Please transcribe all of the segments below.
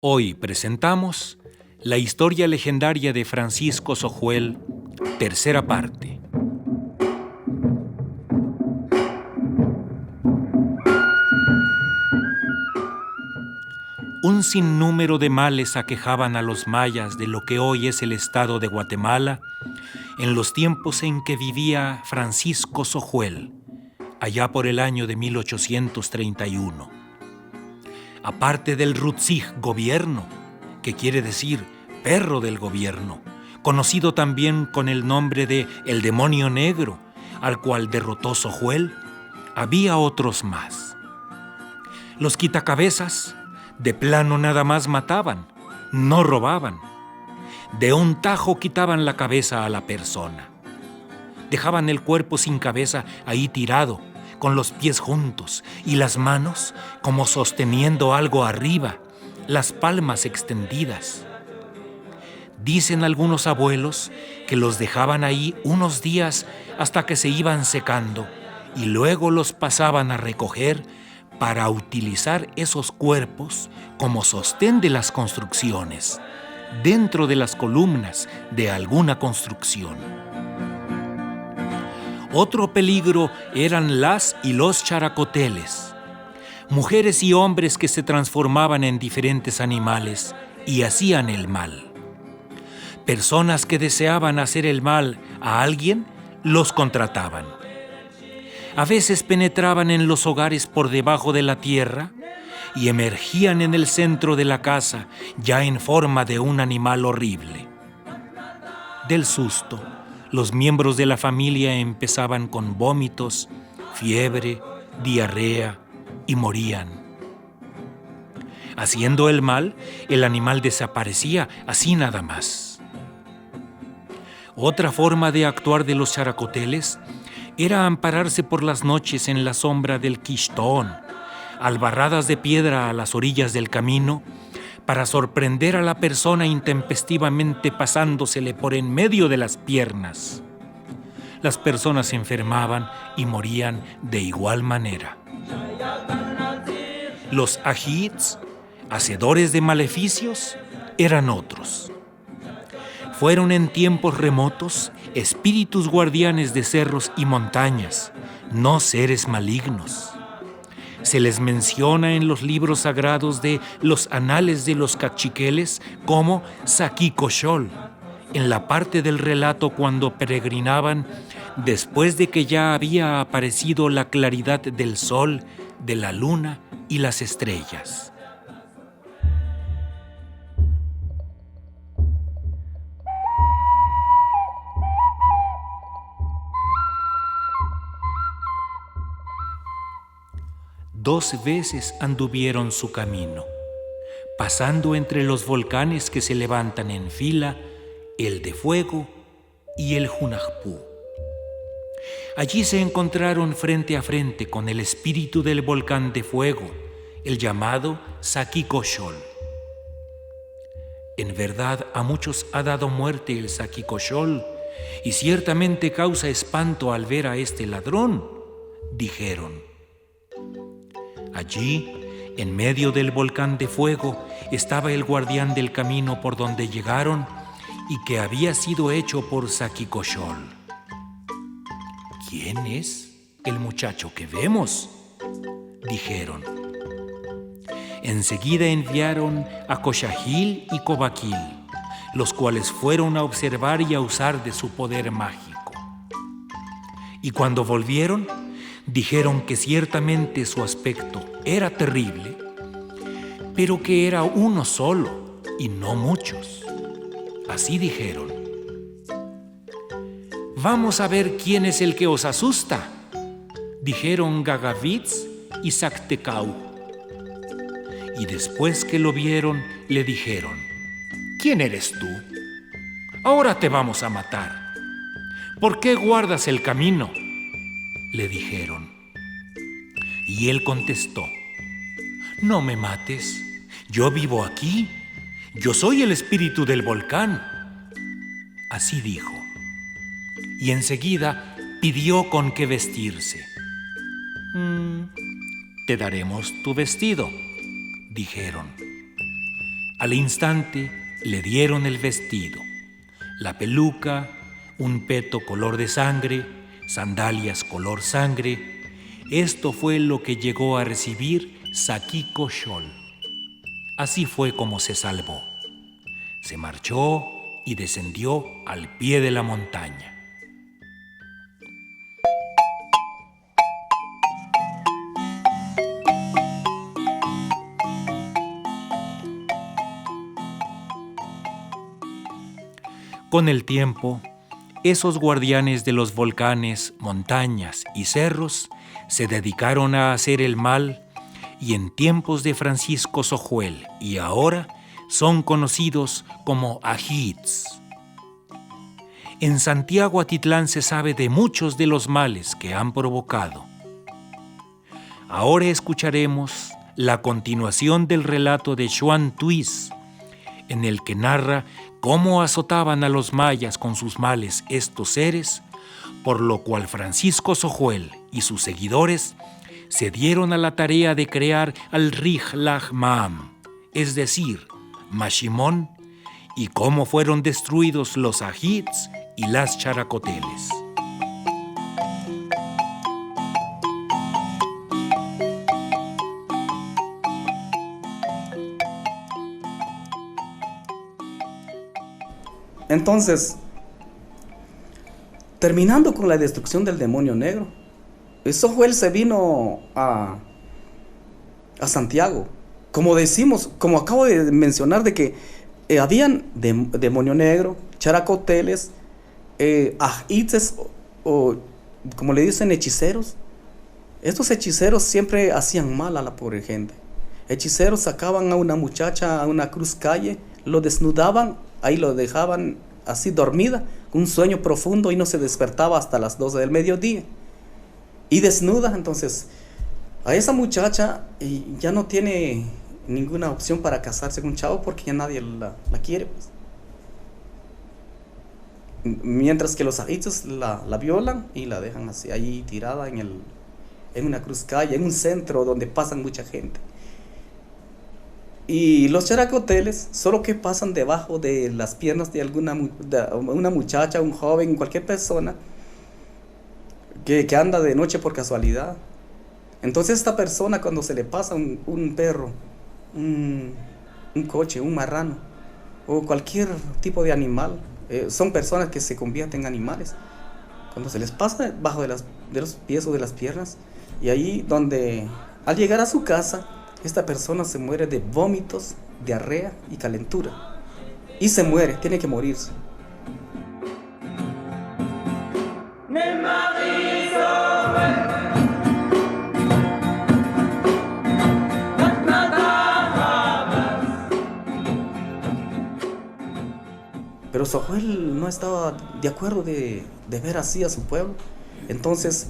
Hoy presentamos la historia legendaria de Francisco Sojuel, tercera parte. Un sinnúmero de males aquejaban a los mayas de lo que hoy es el estado de Guatemala en los tiempos en que vivía Francisco Sojuel, allá por el año de 1831. Aparte del Rutzig gobierno, que quiere decir perro del gobierno, conocido también con el nombre de el demonio negro, al cual derrotó Sojuel, había otros más. Los quitacabezas de plano nada más mataban, no robaban. De un tajo quitaban la cabeza a la persona. Dejaban el cuerpo sin cabeza ahí tirado, con los pies juntos y las manos como sosteniendo algo arriba, las palmas extendidas. Dicen algunos abuelos que los dejaban ahí unos días hasta que se iban secando y luego los pasaban a recoger para utilizar esos cuerpos como sostén de las construcciones, dentro de las columnas de alguna construcción. Otro peligro eran las y los characoteles, mujeres y hombres que se transformaban en diferentes animales y hacían el mal. Personas que deseaban hacer el mal a alguien los contrataban. A veces penetraban en los hogares por debajo de la tierra y emergían en el centro de la casa ya en forma de un animal horrible. Del susto, los miembros de la familia empezaban con vómitos, fiebre, diarrea y morían. Haciendo el mal, el animal desaparecía así nada más. Otra forma de actuar de los characoteles era ampararse por las noches en la sombra del quistón, albarradas de piedra a las orillas del camino, para sorprender a la persona intempestivamente pasándosele por en medio de las piernas. Las personas se enfermaban y morían de igual manera. Los ajits, hacedores de maleficios, eran otros. Fueron en tiempos remotos espíritus guardianes de cerros y montañas, no seres malignos. Se les menciona en los libros sagrados de los anales de los cachiqueles como Saquicoxol, en la parte del relato cuando peregrinaban después de que ya había aparecido la claridad del sol, de la luna y las estrellas. Dos veces anduvieron su camino, pasando entre los volcanes que se levantan en fila, el de Fuego y el Junajpú. Allí se encontraron frente a frente con el espíritu del volcán de fuego, el llamado Saquicoxol. En verdad a muchos ha dado muerte el Saquicoxol, y ciertamente causa espanto al ver a este ladrón, dijeron. Allí, en medio del volcán de fuego, estaba el guardián del camino por donde llegaron y que había sido hecho por Saquicoxol. ¿Quién es el muchacho que vemos?, dijeron. Enseguida enviaron a Coxagil y Cobaquil, los cuales fueron a observar y a usar de su poder mágico. Y cuando volvieron, dijeron que ciertamente su aspecto era terrible, pero que era uno solo y no muchos. Así dijeron. «Vamos a ver quién es el que os asusta», dijeron Gagavitz y Zactecau. Y después que lo vieron, le dijeron: «¿Quién eres tú? Ahora te vamos a matar. ¿Por qué guardas el camino?», le dijeron. Y él contestó: «No me mates, yo vivo aquí, yo soy el espíritu del volcán». Así dijo. Y enseguida pidió con qué vestirse. «Te daremos tu vestido», dijeron. Al instante le dieron el vestido, la peluca, un peto color de sangre, sandalias color sangre. Esto fue lo que llegó a recibir Sakiko Xol. Así fue como se salvó. Se marchó y descendió al pie de la montaña. Con el tiempo, esos guardianes de los volcanes, montañas y cerros se dedicaron a hacer el mal y en tiempos de Francisco Sojuel y ahora son conocidos como ajits. En Santiago Atitlán se sabe de muchos de los males que han provocado. Ahora escucharemos la continuación del relato de Xuan Tuis, en el que narra cómo azotaban a los mayas con sus males estos seres, por lo cual Francisco Sojuel y sus seguidores se dieron a la tarea de crear al Rij-Laj Maam, es decir, Mashimón, y cómo fueron destruidos los ajits y las characoteles. Entonces, terminando con la destrucción del demonio negro, Sojuel se vino a Santiago. Como decimos, como acabo de mencionar, de que habían demonio negro, characoteles, ajites, o como le dicen, hechiceros. Estos hechiceros siempre hacían mal a la pobre gente. Hechiceros sacaban a una muchacha a una cruz calle, lo desnudaban, ahí lo dejaban así dormida, un sueño profundo, y no se despertaba hasta las 12 del mediodía. Y desnuda, entonces, a esa muchacha ya no tiene ninguna opción para casarse con un chavo porque ya nadie la quiere, pues. Mientras que los ajitos la violan y la dejan así, ahí tirada en una cruz calle, en un centro donde pasan mucha gente. Y los characoteles solo que pasan debajo de las piernas de una muchacha, un joven, cualquier persona que anda de noche por casualidad. Entonces esta persona, cuando se le pasa un perro, un coche, un marrano o cualquier tipo de animal, son personas que se convierten en animales, cuando se les pasa debajo de los pies o de las piernas, y ahí donde al llegar a su casa, esta persona se muere de vómitos, diarrea y calentura. Y se muere, tiene que morirse. Pero Sojuel no estaba de acuerdo de ver así a su pueblo. Entonces,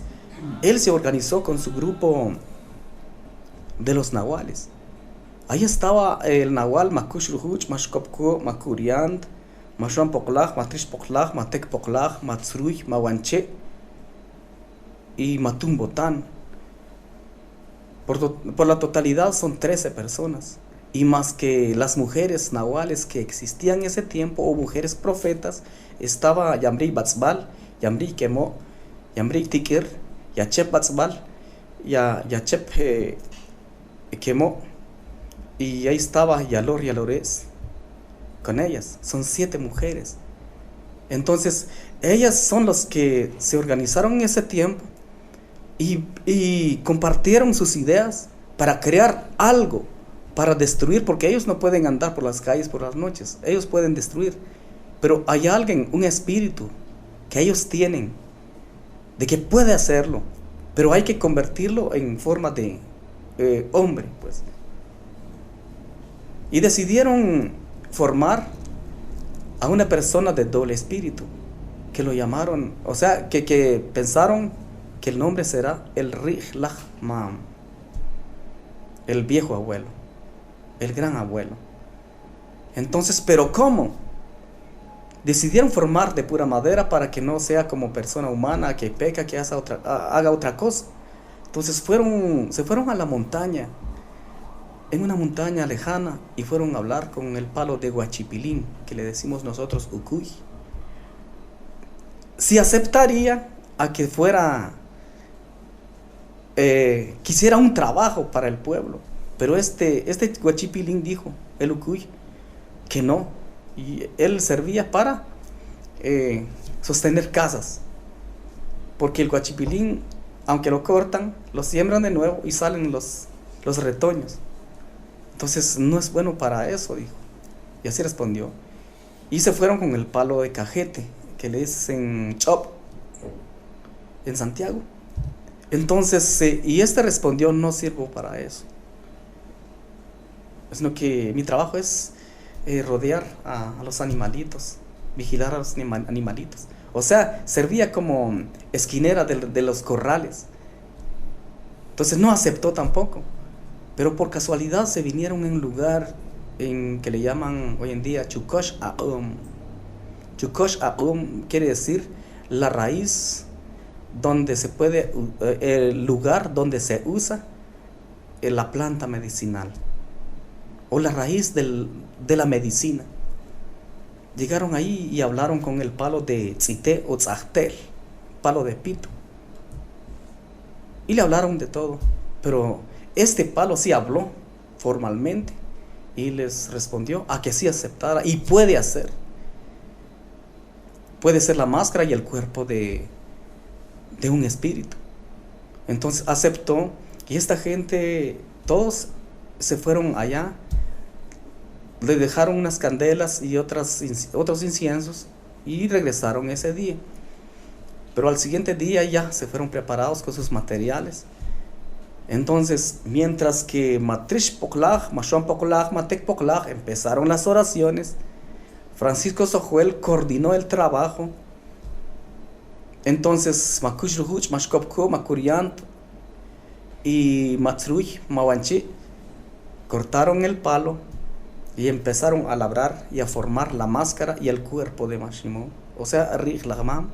él se organizó con su grupo de los nahuales. Ahí estaba el nahual Makushruhuch, Mashkopko, Makuriand, Mashwan Poklaj, Matrish Poklaj, Matek Poklaj, Matsruy, Mawanche y Matumbotán. Por la totalidad son 13 personas. Y más que las mujeres nahuales que existían en ese tiempo, o mujeres profetas, estaba Yamri Batzbal, Yamri Kemo, Yamri Tikir, Yachep Batzbal, Yachep Kemo, y ahí estaba Yalor Yalores con ellas. Son 7 mujeres. Entonces ellas son las que se organizaron en ese tiempo y compartieron sus ideas para crear algo, para destruir, porque ellos no pueden andar por las calles por las noches, ellos pueden destruir, pero hay alguien, un espíritu que ellos tienen de que puede hacerlo, pero hay que convertirlo en forma de hombre, pues. Y decidieron formar a una persona de doble espíritu, que lo llamaron, o sea, que pensaron que el nombre será el Rij-Laj Maam, el viejo abuelo, el gran abuelo. Entonces, ¿pero cómo? Decidieron formar de pura madera para que no sea como persona humana que peca, que haga otra cosa. Entonces se fueron a la montaña en una montaña lejana y fueron a hablar con el palo de Huachipilín, que le decimos nosotros Ucuy, si aceptaría a que fuera, quisiera un trabajo para el pueblo. Pero este Huachipilín dijo, el Ucuy, que no, y él servía para sostener casas, porque el Huachipilín, aunque lo cortan, lo siembran de nuevo y salen los retoños. Entonces no es bueno para eso, dijo. Y así respondió. Y se fueron con el palo de cajete, que le dicen chop, en Santiago. Entonces, y este respondió, no sirvo para eso, sino que mi trabajo es rodear a los animalitos, vigilar a los animalitos. O sea, servía como esquinera de los corrales. Entonces no aceptó tampoco. Pero por casualidad se vinieron en un lugar que le llaman hoy en día Chukosh Aum. Chukosh Aum quiere decir la raíz donde se puede, el lugar donde se usa la planta medicinal, o la raíz de la medicina. Llegaron ahí y hablaron con el palo de Tzité o Tzahtel, palo de pito, y le hablaron de todo. Pero este palo sí habló formalmente y les respondió a que sí aceptara, y puede ser la máscara y el cuerpo de un espíritu. Entonces aceptó, y esta gente, todos se fueron allá, le dejaron unas candelas y otros inciensos y regresaron ese día. Pero al siguiente día ya se fueron preparados con sus materiales. Entonces, mientras que Matrish Poklaj, Mashon Poklaj, Matek Poklaj empezaron las oraciones, Francisco Sojuel coordinó el trabajo. Entonces, Makush Ruhuch, Mashkopko, Makuriant y Matzruy, Mawanchi cortaron el palo y empezaron a labrar y a formar la máscara y el cuerpo de Mashimo, o sea, Rij Lagmam.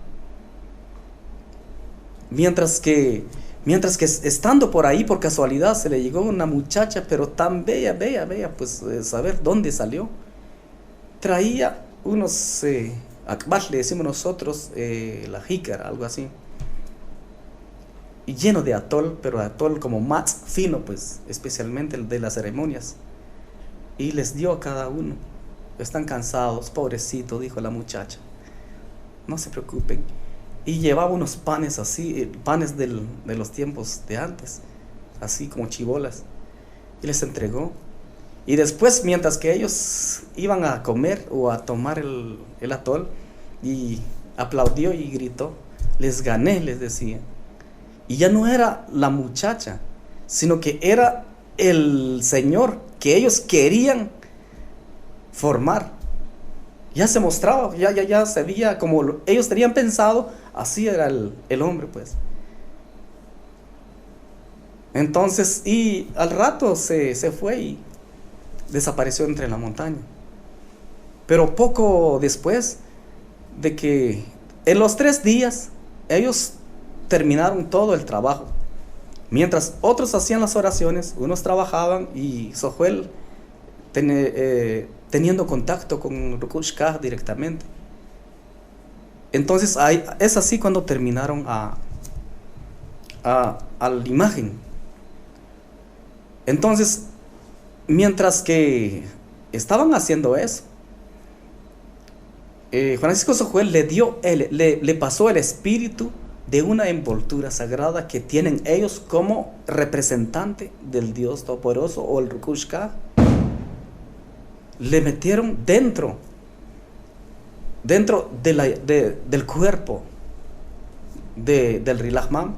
Mientras que estando por ahí, por casualidad, se le llegó una muchacha, pero tan bella, pues saber dónde salió. Traía unos akbash, le decimos nosotros, la jícara, algo así, y lleno de atol, pero atol como más fino, pues, especialmente el de las ceremonias. Y les dio a cada uno. Están cansados, pobrecito, dijo la muchacha. No se preocupen. Y llevaba unos panes así, panes de los tiempos de antes, así como chibolas, y les entregó. Y después, mientras que ellos iban a comer o a tomar el atol, y aplaudió y gritó, les gané, les decía. Y ya no era la muchacha, sino que era el señor que ellos querían formar. Ya se mostraba, ya se veía como ellos tenían pensado. Así era el hombre, pues. Entonces, y al rato se fue y desapareció entre la montaña. Pero poco después de que en los 3 días ellos terminaron todo el trabajo. Mientras otros hacían las oraciones, unos trabajaban, y Sojuel teniendo contacto con Rukushkah directamente. Entonces es así cuando terminaron a la imagen. Entonces, mientras que estaban haciendo eso, Francisco Sojuel le pasó el espíritu de una envoltura sagrada que tienen ellos como representante del Dios Todopoderoso o el Rukushkah. Le metieron dentro del cuerpo del Rilahmam.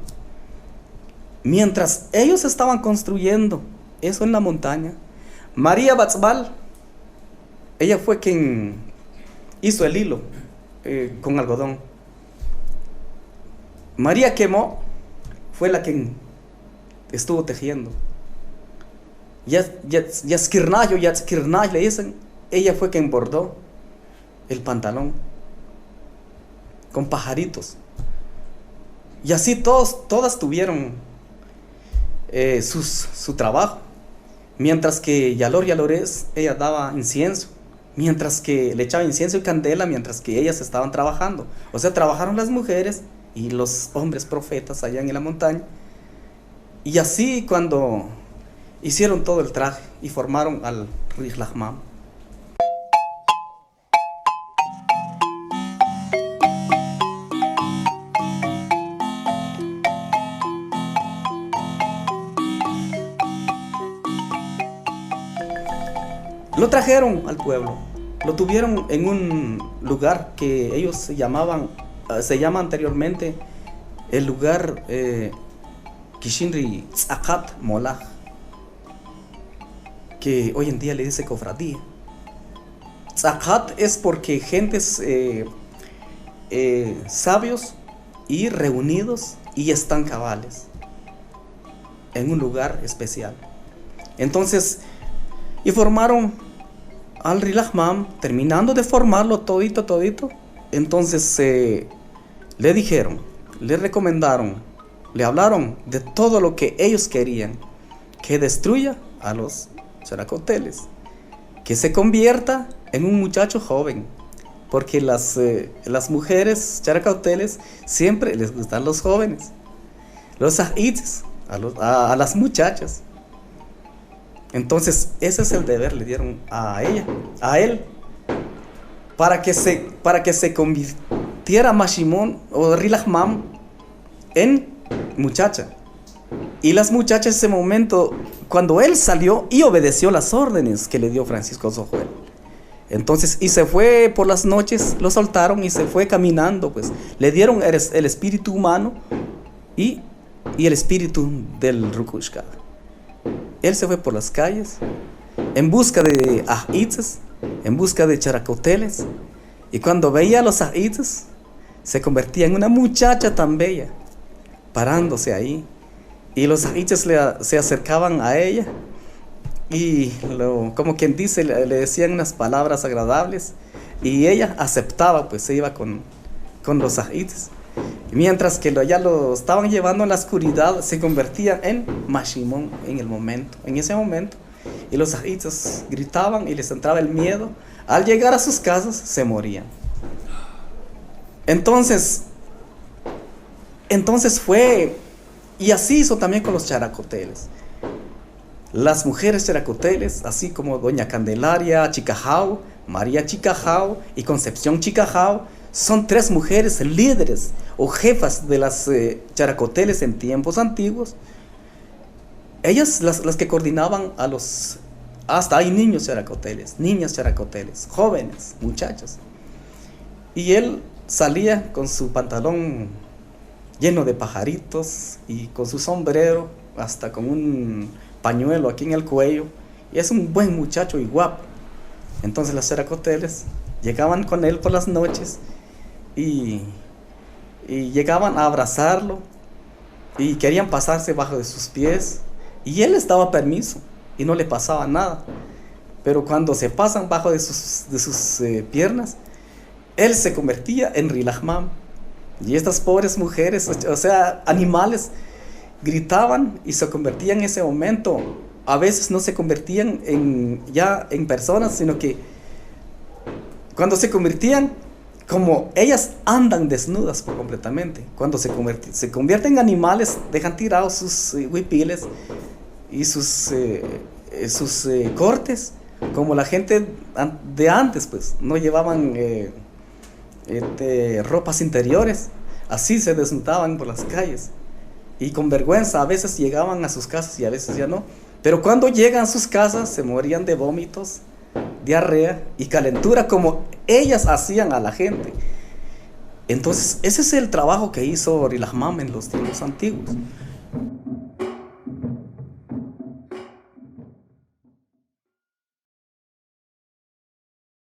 Mientras ellos estaban construyendo eso en la montaña, María Batzbal, ella fue quien hizo el hilo con algodón. María Quemó fue la que estuvo tejiendo. Yaskirnay le dicen, ella fue quien bordó el pantalón con pajaritos. Y así todas tuvieron su trabajo. Mientras que Yalor Yalores, ella daba incienso, mientras que le echaba incienso y candela, mientras que ellas estaban trabajando. O sea, trabajaron las mujeres y los hombres profetas allá en la montaña. Y así cuando hicieron todo el traje y formaron al Rihlahmam. Lo trajeron al pueblo, lo tuvieron en un lugar que ellos se llama anteriormente el lugar Kishinri Tzakat Molaj, que hoy en día le dice cofradía. Tzakat es porque gentes sabios y reunidos y están cabales en un lugar especial. Entonces, y formaron al Rihlahmam, terminando de formarlo todito. Entonces le dijeron, le recomendaron, le hablaron de todo lo que ellos querían: que destruya a los characoteles, que se convierta en un muchacho joven, porque las mujeres characoteles siempre les gustan los jóvenes, los ahites, a las muchachas. Entonces ese es el deber, le dieron a él, para que se convirtiera Mashimón o Rihlahmam en muchacha. Y las muchachas en ese momento, cuando él salió y obedeció las órdenes que le dio Francisco Sojuel, entonces, y se fue por las noches, lo soltaron y se fue caminando, pues le dieron el espíritu humano y el espíritu del Rukushka. Él se fue por las calles en busca de ahites, en busca de characoteles, y cuando veía a los ahites se convertía en una muchacha tan bella, parándose ahí, y los ahites se acercaban a ella y como quien dice, le decían unas palabras agradables, y ella aceptaba, pues se iba con los ahites. Mientras que ya lo estaban llevando en la oscuridad, se convertía en Mashimón en ese momento. Y los ahites gritaban y les entraba el miedo. Al llegar a sus casas, se morían. Entonces fue, y así hizo también con los characoteles. Las mujeres characoteles, así como doña Candelaria Chicajao, María Chicajao y Concepción Chicajao, son tres mujeres líderes o jefas de las characoteles en tiempos antiguos. Ellas las que coordinaban hasta hay niños characoteles, niñas characoteles, jóvenes, muchachas. Y él salía con su pantalón lleno de pajaritos y con su sombrero, hasta con un pañuelo aquí en el cuello, y es un buen muchacho y guapo. Entonces las characoteles llegaban con él por las noches y llegaban a abrazarlo y querían pasarse bajo de sus pies, y él les daba permiso y no le pasaba nada. Pero cuando se pasan bajo de sus piernas, él se convertía en Rihlahmam, y estas pobres mujeres, o sea, animales, gritaban y se convertían en ese momento. A veces no se convertían en personas, sino que cuando se convertían, como ellas andan desnudas completamente, cuando se convierten en animales, dejan tirados sus huipiles y sus cortes, como la gente de antes, pues no llevaban ropas interiores, así se desnudaban por las calles y con vergüenza a veces llegaban a sus casas y a veces ya no. Pero cuando llegan a sus casas se morían de vómitos, diarrea y calentura, como ellas hacían a la gente. Entonces ese es el trabajo que hizo Rihlahmam en los tiempos antiguos.